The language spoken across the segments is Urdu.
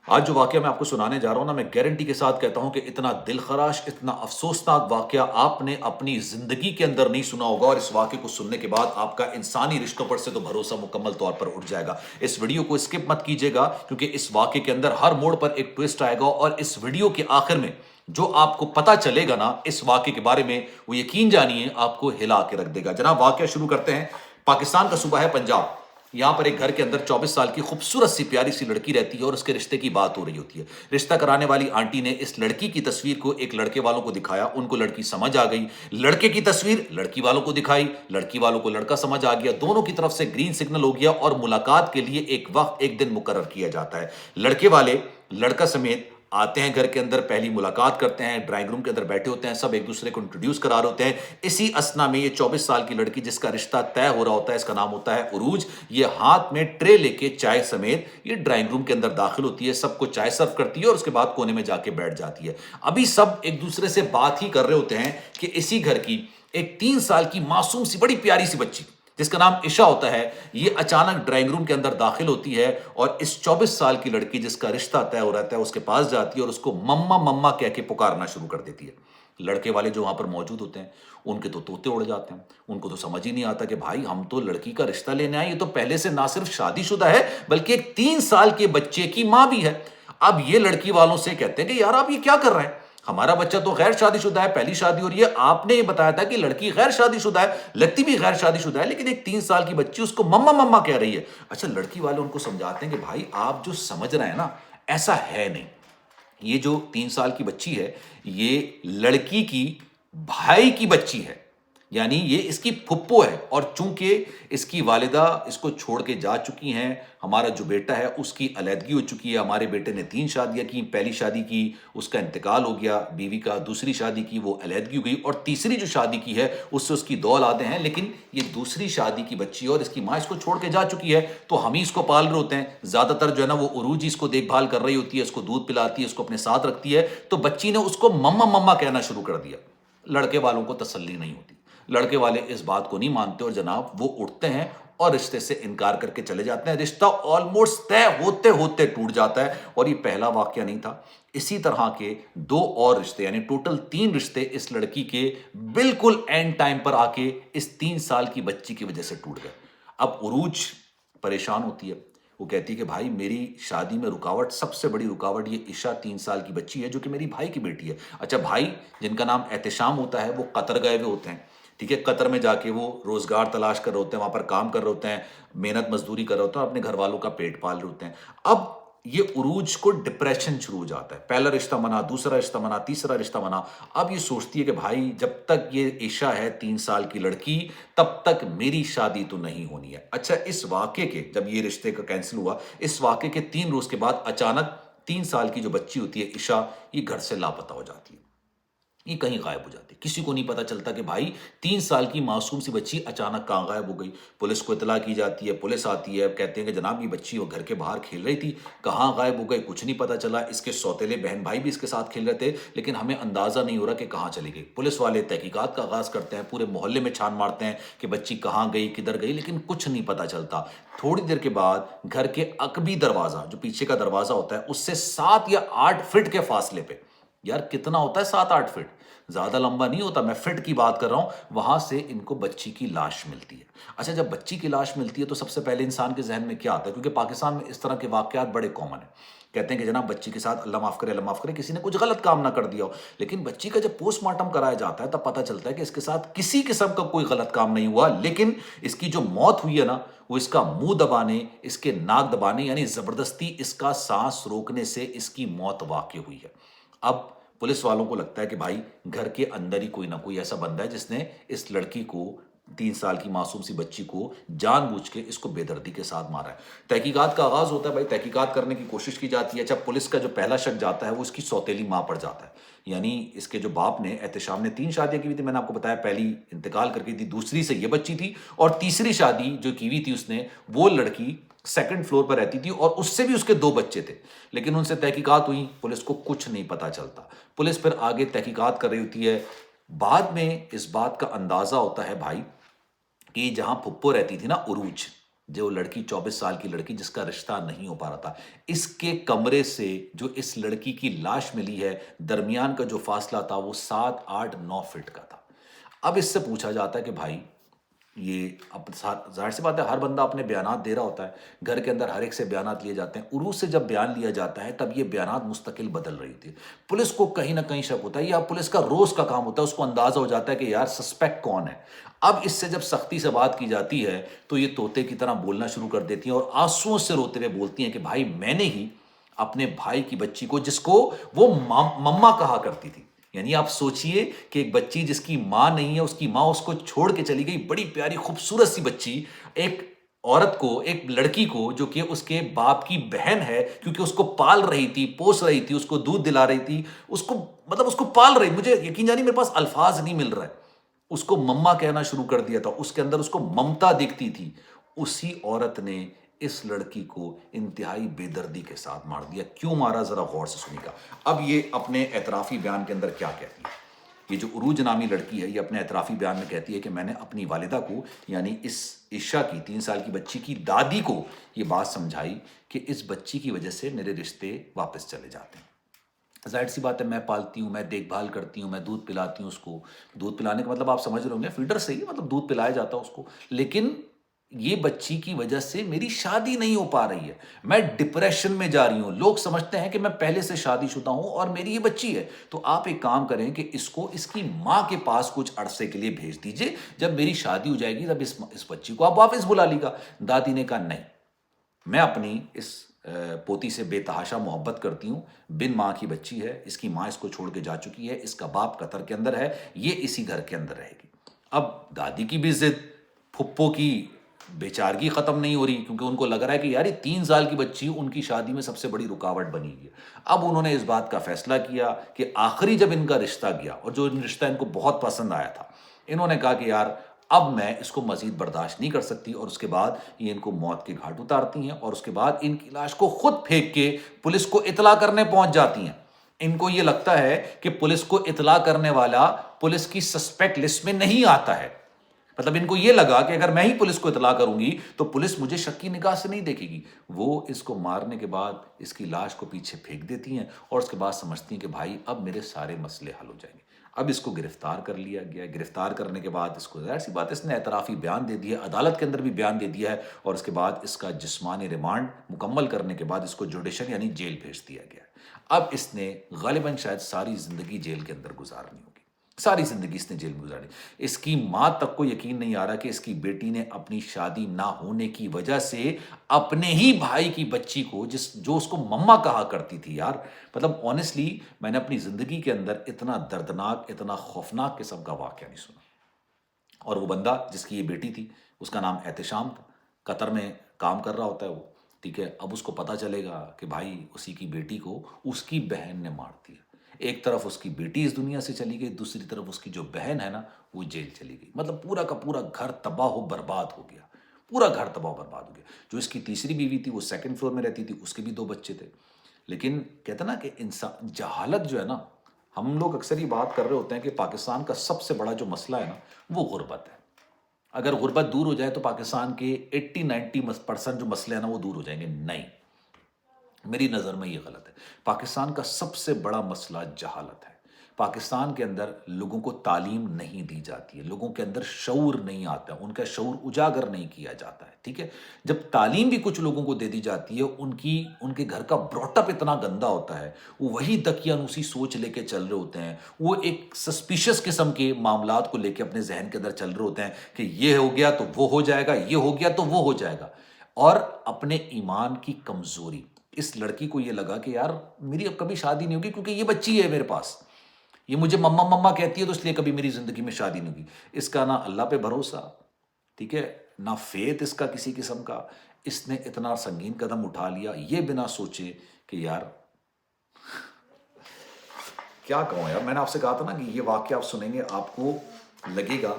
آج جو واقعہ میں آپ کو سنانے جا رہا ہوں نا، میں گارنٹی کے ساتھ کہتا ہوں کہ اتنا دل خراش، اتنا افسوسناک واقعہ آپ نے اپنی زندگی کے اندر نہیں سنا ہوگا، اور اس واقعے کو سننے کے بعد آپ کا انسانی رشتوں پر سے تو بھروسہ مکمل طور پر اٹھ جائے گا۔ اس ویڈیو کو اسکپ مت کیجیے گا، کیونکہ اس واقعے کے اندر ہر موڑ پر ایک ٹویسٹ آئے گا، اور اس ویڈیو کے آخر میں جو آپ کو پتا چلے گا نا اس واقعے کے بارے میں، وہ یقین جانیے آپ کو ہلا کے رکھ دے گا۔ جناب، واقعہ شروع کرتے ہیں۔ پاکستان کا صوبہ ہے پنجاب۔ یہاں پر ایک گھر کے اندر 24 سال کی خوبصورت سی پیاری سی لڑکی رہتی ہے، اور اس کے رشتے کی بات ہو رہی ہوتی ہے۔ رشتہ کرانے والی آنٹی نے اس لڑکی کی تصویر کو ایک لڑکے والوں کو دکھایا، ان کو لڑکی سمجھ آ گئی۔ لڑکے کی تصویر لڑکی والوں کو دکھائی، لڑکی والوں کو لڑکا سمجھ آ گیا۔ دونوں کی طرف سے گرین سگنل ہو گیا، اور ملاقات کے لیے ایک وقت، ایک دن مقرر کیا جاتا ہے۔ لڑکے والے لڑکا سمیت آتے ہیں گھر کے اندر، پہلی ملاقات کرتے ہیں، ڈرائنگ روم کے اندر بیٹھے ہوتے ہیں، سب ایک دوسرے کو انٹروڈیوس کرا رہے ہوتے ہیں۔ اسی اسنا میں یہ 24 سال کی لڑکی جس کا رشتہ طے ہو رہا ہوتا ہے، اس کا نام ہوتا ہے عروج، یہ ہاتھ میں ٹرے لے کے چائے سمیت یہ ڈرائنگ روم کے اندر داخل ہوتی ہے، سب کو چائے سرو کرتی ہے، اور اس کے بعد کونے میں جا کے بیٹھ جاتی ہے۔ ابھی سب ایک دوسرے سے بات ہی کر رہے ہوتے ہیں کہ اسی گھر کی ایک 3 سال کی معصوم سی بڑی پیاری سی بچی جس کا نام عشا ہوتا ہے، یہ اچانک ڈرائنگ روم کے اندر داخل ہوتی ہے، اور اس 24 سال کی لڑکی جس کا رشتہ طے ہو رہتا ہے اس کے پاس جاتی ہے، اور اس کو مما مما کہہ کے پکارنا شروع کر دیتی ہے۔ لڑکے والے جو وہاں پر موجود ہوتے ہیں، ان کے تو طوطے اڑ جاتے ہیں، ان کو تو سمجھ ہی نہیں آتا کہ بھائی ہم تو لڑکی کا رشتہ لینے آئے، یہ تو پہلے سے نہ صرف شادی شدہ ہے بلکہ ایک 3 سال کے بچے کی ماں بھی ہے۔ اب یہ لڑکی والوں سے کہتے ہیں کہ یار آپ یہ کیا کر رہے ہیں، ہمارا بچہ تو غیر شادی شدہ ہے، پہلی شادی ہو رہی ہے، آپ نے یہ بتایا تھا کہ لڑکی غیر شادی شدہ ہے، لگتی بھی غیر شادی شدہ ہے، لیکن ایک 3 سال کی بچی اس کو مما مما کہہ رہی ہے۔ اچھا، لڑکی والے ان کو سمجھاتے ہیں کہ بھائی آپ جو سمجھ رہے ہیں نا، ایسا ہے نہیں۔ یہ جو 3 سال کی بچی ہے، یہ لڑکی کی بھائی کی بچی ہے، یعنی یہ اس کی پھپھو ہے، اور چونکہ اس کی والدہ اس کو چھوڑ کے جا چکی ہیں، ہمارا جو بیٹا ہے اس کی علیحدگی ہو چکی ہے، ہمارے بیٹے نے 3 شادیاں کی، پہلی شادی کی اس کا انتقال ہو گیا بیوی کا، دوسری شادی کی وہ علیحدگی ہو گئی، اور تیسری جو شادی کی ہے اس سے اس کی 2 اولادیں ہیں، لیکن یہ دوسری شادی کی بچی ہے، اور اس کی ماں اس کو چھوڑ کے جا چکی ہے، تو ہم ہی اس کو پال رہے ہوتے ہیں۔ زیادہ تر جو ہے نا وہ عروج ہی اس کو دیکھ بھال کر رہی ہوتی ہے، اس کو دودھ پلاتی ہے، اس کو اپنے ساتھ رکھتی ہے، تو بچی نے اس کو مما مما کہنا شروع کر دیا۔ لڑکے والوں کو تسلی نہیں ہوتی، لڑکے والے اس بات کو نہیں مانتے، اور جناب وہ اٹھتے ہیں اور رشتے سے انکار کر کے چلے جاتے ہیں۔ رشتہ آلموسٹ طے ہوتے ہوتے ٹوٹ جاتا ہے، اور یہ پہلا واقعہ نہیں تھا۔ اسی طرح کے 2 اور رشتے، یعنی ٹوٹل 3 رشتے اس لڑکی کے بالکل اینڈ ٹائم پر آ کے اس 3 سال کی بچی کی وجہ سے ٹوٹ گئے۔ اب عروج پریشان ہوتی ہے، وہ کہتی ہے کہ بھائی میری شادی میں رکاوٹ، سب سے بڑی رکاوٹ یہ عشا 3 سال کی بچی ہے جو کہ میری بھائی کی بیٹی ہے۔ اچھا، بھائی جن کا نام احتشام ہوتا ہے وہ قطر گئے ہوئے ہوتے ہیں، ٹھیک ہے، قطر میں جا کے وہ روزگار تلاش کر رہے ہوتے ہیں، وہاں پر کام کر رہے ہوتے ہیں، محنت مزدوری کر رہے ہوتے ہیں، اپنے گھر والوں کا پیٹ پال رہے ہوتے ہیں۔ اب یہ عروج کو ڈپریشن شروع ہو جاتا ہے، پہلا رشتہ منا، دوسرا رشتہ منا، تیسرا رشتہ منا۔ اب یہ سوچتی ہے کہ بھائی جب تک یہ عشا ہے 3 سال کی لڑکی، تب تک میری شادی تو نہیں ہونی ہے۔ اچھا، اس واقعے کے جب یہ رشتے کا کینسل ہوا، اس واقعے کے 3 روز کے بعد اچانک 3 سال کی جو بچی ہوتی ہے عشا، یہ گھر سے لاپتہ ہو جاتی ہے، یہ کہیں غائب ہو جاتی ہے، کسی کو نہیں پتا چلتا کہ بھائی 3 سال کی معصوم سی بچی اچانک کہاں غائب ہو گئی۔ پولیس کو اطلاع کی جاتی ہے، پولیس آتی ہے، کہتے ہیں کہ جناب یہ بچی وہ گھر کے باہر کھیل رہی تھی، کہاں غائب ہو گئی کچھ نہیں پتا چلا، اس کے سوتیلے بہن بھائی بھی اس کے ساتھ کھیل رہے تھے، لیکن ہمیں اندازہ نہیں ہو رہا کہ کہاں چلی گئی۔ پولیس والے تحقیقات کا آغاز کرتے ہیں، پورے محلے میں چھان مارتے ہیں کہ بچی کہاں گئی، کدھر گئی، لیکن کچھ نہیں پتا چلتا۔ تھوڑی دیر کے بعد گھر کے عقبی دروازہ، جو پیچھے کا دروازہ ہوتا ہے، اس سے 7 یا 8 فٹ کے فاصلے پہ، یار کتنا ہوتا ہے 7 8 فٹ، زیادہ لمبا نہیں ہوتا، میں فٹ کی بات کر رہا ہوں، وہاں سے ان کو بچی کی لاش ملتی ہے۔ اچھا، جب بچی کی لاش ملتی ہے تو سب سے پہلے انسان کے ذہن میں کیا آتا ہے، کیونکہ پاکستان میں اس طرح کے واقعات بڑے کامن ہیں، کہتے ہیں کہ جناب بچی کے ساتھ اللہ معاف کرے، اللہ معاف کرے، کسی نے کچھ غلط کام نہ کر دیا ہو، لیکن بچی کا جب پوسٹ مارٹم کرایا جاتا ہے تب پتہ چلتا ہے کہ اس کے ساتھ کسی قسم کا کوئی غلط کام نہیں ہوا، لیکن اس کی جو موت ہوئی ہے نا، وہ اس کا منہ دبانے، اس کے ناک دبانے، یعنی زبردستی اس کا سانس روکنے سے اس کی موت واقع ہوئی ہے۔ اب پولیس والوں کو لگتا ہے کہ بھائی گھر کے اندر ہی کوئی نہ کوئی ایسا بندہ ہے جس نے اس لڑکی کو، 3 سال کی معصوم سی بچی کو جان بوجھ کے اس کو بے دردی کے ساتھ مارا ہے۔ تحقیقات کا آغاز ہوتا ہے، بھائی تحقیقات کرنے کی کوشش کی جاتی ہے۔ جب پولیس کا جو پہلا شک جاتا ہے وہ اس کی سوتیلی ماں پر جاتا ہے، یعنی اس کے جو باپ نے، احتشام نے 3 شادیاں کی ہوئی تھی، میں نے آپ کو بتایا پہلی انتقال کر گئی تھی، دوسری سے یہ بچی تھی، اور تیسری شادی جو کی ہوئی تھی اس نے، وہ لڑکی 2nd فلور پر رہتی تھی، اور اس سے بھی اس کے 2 بچے تھے، لیکن ان سے تحقیقات ہوئی، پولیس کو کچھ نہیں پتا چلتا۔ پولیس پھر آگے تحقیقات کر رہی ہوتی ہے، بعد میں اس بات کا اندازہ ہوتا ہے بھائی کہ جہاں پھپھو رہتی تھی نا عروج، جو لڑکی 24 سال کی لڑکی جس کا رشتہ نہیں ہو پا رہا تھا، اس کے کمرے سے جو اس لڑکی کی لاش ملی ہے، درمیان کا جو فاصلہ تھا وہ 7 8 9 فٹ کا تھا۔ اب اس سے پوچھا جاتا ہے کہ بھائی یہ اب ظاہر سی بات ہے، ہر بندہ اپنے بیانات دے رہا ہوتا ہے، گھر کے اندر ہر ایک سے بیانات لیے جاتے ہیں، عروج سے جب بیان لیا جاتا ہے تب یہ بیانات مستقل بدل رہی تھی۔ پولیس کو کہیں نہ کہیں شک ہوتا ہے، یا پولیس کا روز کا کام ہوتا ہے، اس کو اندازہ ہو جاتا ہے کہ یار سسپیکٹ کون ہے۔ اب اس سے جب سختی سے بات کی جاتی ہے تو یہ طوطے کی طرح بولنا شروع کر دیتی ہیں اور آنسوؤں سے روتے ہوئے بولتی ہیں کہ بھائی میں نے ہی اپنے بھائی کی بچی کو، جس کو وہ مما کہا کرتی تھی، یعنی آپ سوچئے کہ ایک بچی جس کی ماں نہیں ہے، اس کی ماں اس کو چھوڑ کے چلی گئی، بڑی پیاری خوبصورت سی بچی، ایک عورت کو، ایک لڑکی کو جو کہ اس کے باپ کی بہن ہے، کیونکہ اس کو پال رہی تھی، پوس رہی تھی، اس کو دودھ دلا رہی تھی، اس کو مطلب اس کو پال رہی، مجھے یقین جانی میرے پاس الفاظ نہیں مل رہا ہے، اس کو مما کہنا شروع کر دیا تھا، اس کے اندر اس کو ممتا دکھتی تھی، اسی عورت نے اس لڑکی کو انتہائی بے دردی کے ساتھ مار دیا۔ کیوں مارا ذرا غور سے سنیے گا۔ اب یہ اپنے اعترافی بیان کے اندر کیا کہتی ہے؟ یہ جو عروج نامی لڑکی ہے، یہ اپنے اعترافی بیان میں کہتی ہے کہ میں نے اپنی والدہ کو، یعنی اس عشا کی 3 سال کی بچی کی دادی کو یہ بات سمجھائی کہ اس بچی کی وجہ سے میرے رشتے واپس چلے جاتے ہیں۔ ظاہر سی بات ہے، میں پالتی ہوں، میں دیکھ بھال کرتی ہوں، میں دودھ پلاتی ہوں اس کو، دودھ پلانے کا مطلب آپ سمجھ رہے ہوں گے فیڈر سے ہی، مطلب دودھ پلایا جاتا ہے اس کو، لیکن یہ بچی کی وجہ سے میری شادی نہیں ہو پا رہی ہے، میں ڈپریشن میں جا رہی ہوں، لوگ سمجھتے ہیں کہ میں پہلے سے شادی شدہ ہوں اور میری یہ بچی ہے، تو آپ ایک کام کریں کہ اس کو اس کی ماں کے پاس کچھ عرصے کے لیے بھیج دیجئے، جب میری شادی ہو جائے گی تب اس بچی کو آپ واپس بلا لیگا۔ دادی نے کہا نہیں، میں اپنی اس پوتی سے بے تحاشا محبت کرتی ہوں، بن ماں کی بچی ہے، اس کی ماں اس کو چھوڑ کے جا چکی ہے، اس کا باپ قطر کے اندر ہے، یہ اسی گھر کے اندر رہے گی۔ اب دادی کی بھی ضد، پھپھو کی بیچارگی ختم نہیں ہو رہی، کیونکہ ان کو لگ رہا ہے کہ یار یہ 3 سال کی بچی ان کی شادی میں سب سے بڑی رکاوٹ بنی ہوئی ہے۔ اب انہوں نے اس بات کا فیصلہ کیا کہ آخری جب ان کا رشتہ گیا، اور جو رشتہ ان کو بہت پسند آیا تھا، انہوں نے کہا کہ یار اب میں اس کو مزید برداشت نہیں کر سکتی، اور اس کے بعد یہ ان کو موت کے گھاٹ اتارتی ہیں، اور اس کے بعد ان کی لاش کو خود پھینک کے پولیس کو اطلاع کرنے پہنچ جاتی ہیں۔ ان کو یہ لگتا ہے کہ پولیس کو اطلاع کرنے والا پولیس کی سسپیکٹ لسٹ میں نہیں آتا ہے، مطلب ان کو یہ لگا کہ اگر میں ہی پولیس کو اطلاع کروں گی تو پولیس مجھے شک کی نگاہ سے نہیں دیکھے گی۔ وہ اس کو مارنے کے بعد اس کی لاش کو پیچھے پھینک دیتی ہیں، اور اس کے بعد سمجھتی ہیں کہ بھائی اب میرے سارے مسئلے حل ہو جائیں گے۔ اب اس کو گرفتار کر لیا گیا، گرفتار کرنے کے بعد اس کو ظاہر سی بات اس نے اعترافی بیان دے دیا، عدالت کے اندر بھی بیان دے دیا ہے، اور اس کے بعد اس کا جسمانی ریمانڈ مکمل کرنے کے بعد اس کو جوڈیشل یعنی جیل بھیج دیا گیا۔ اب اس نے غالباً شاید ساری زندگی جیل کے اندر گزارنی ہوگی، ساری زندگی اس نے جیل میں گزاری۔ اس کی ماں تک کو یقین نہیں آ رہا کہ اس کی بیٹی نے اپنی شادی نہ ہونے کی وجہ سے اپنے ہی بھائی کی بچی کو، جو اس کو مما کہا کرتی تھی، یار مطلب آنیسٹلی میں نے اپنی زندگی کے اندر اتنا دردناک، اتنا خوفناک قسم کا واقعہ نہیں سنا۔ اور وہ بندہ جس کی یہ بیٹی تھی، اس کا نام احتشام تھا، قطر میں کام کر رہا ہوتا ہے وہ، ٹھیک ہے۔ اب اس کو پتہ چلے گا کہ بھائی اسی کی بیٹی کو اس کی بہن نے مار دیا، ایک طرف اس کی بیٹی اس دنیا سے چلی گئی، دوسری طرف اس کی جو بہن ہے نا وہ جیل چلی گئی، مطلب پورا کا پورا گھر تباہ و برباد ہو گیا، پورا گھر تباہ و برباد ہو گیا۔ جو اس کی تیسری بیوی تھی وہ 2nd فلور میں رہتی تھی، اس کے بھی 2 بچے تھے، لیکن کہتے ہیں نا کہ انسان جہالت جو ہے نا، ہم لوگ اکثر یہ بات کر رہے ہوتے ہیں کہ پاکستان کا سب سے بڑا جو مسئلہ ہے نا وہ غربت ہے، اگر غربت دور ہو جائے تو پاکستان کے 80-90% جو مسئلے ہیں نا وہ دور ہو جائیں گے، نہیں، میری نظر میں یہ غلط ہے۔ پاکستان کا سب سے بڑا مسئلہ جہالت ہے۔ پاکستان کے اندر لوگوں کو تعلیم نہیں دی جاتی ہے، لوگوں کے اندر شعور نہیں آتا، ان کا شعور اجاگر نہیں کیا جاتا ہے، ٹھیک ہے۔ جب تعلیم بھی کچھ لوگوں کو دے دی جاتی ہے، ان کے گھر کا براٹ اپ اتنا گندا ہوتا ہے، وہ وہی دقیانوسی سوچ لے کے چل رہے ہوتے ہیں، وہ ایک سسپیشس قسم کے معاملات کو لے کے اپنے ذہن کے اندر چل رہے ہوتے ہیں کہ یہ ہو گیا تو وہ ہو جائے گا، یہ ہو گیا تو وہ ہو جائے گا، اور اپنے ایمان کی کمزوری۔ اس لڑکی کو یہ لگا کہ یار میری اب کبھی شادی نہیں ہوگی کیونکہ یہ بچی ہے میرے پاس، یہ مجھے مما مما کہتی ہے، تو اس لیے کبھی میری زندگی میں شادی نہیں ہوگی۔ اس کا نہ اللہ پہ بھروسہ، ٹھیک ہے، نہ فیت اس کا کسی قسم کا، اس نے اتنا سنگین قدم اٹھا لیا، یہ بنا سوچے کہ یار کیا کہوں یار، میں نے آپ سے کہا تھا نا کہ یہ واقعہ آپ سنیں گے آپ کو لگے گا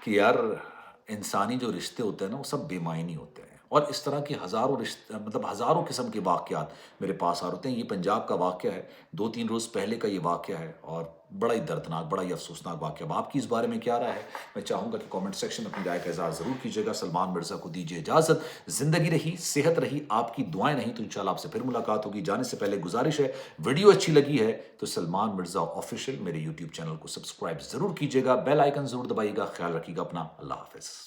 کہ یار انسانی جو رشتے ہوتے ہیں نا وہ سب بے معنی ہوتے ہیں، اور اس طرح کے ہزاروں قسم کے واقعات میرے پاس آ ہوتے ہیں۔ یہ پنجاب کا واقعہ ہے، 2-3 روز پہلے کا یہ واقعہ ہے، اور بڑا ہی دردناک، بڑا ہی افسوسناک واقعہ۔ اب آپ کی اس بارے میں کیا رائے ہے؟ میں چاہوں گا کہ کامنٹ سیکشن میں اپنی رائے کا اظہار ضرور کیجیے گا۔ سلمان مرزا کو دیجیے اجازت، زندگی رہی، صحت رہی، آپ کی دعائیں نہیں تو انشاءاللہ آپ سے پھر ملاقات ہوگی۔ جانے سے پہلے گزارش ہے، ویڈیو اچھی لگی ہے تو سلمان مرزا آفیشیل میرے یوٹیوب چینل کو سبسکرائب ضرور کیجیے گا، بیل آئیکن ضرور دبائیے گا۔ خیال رکھیے گا اپنا، اللہ حافظ۔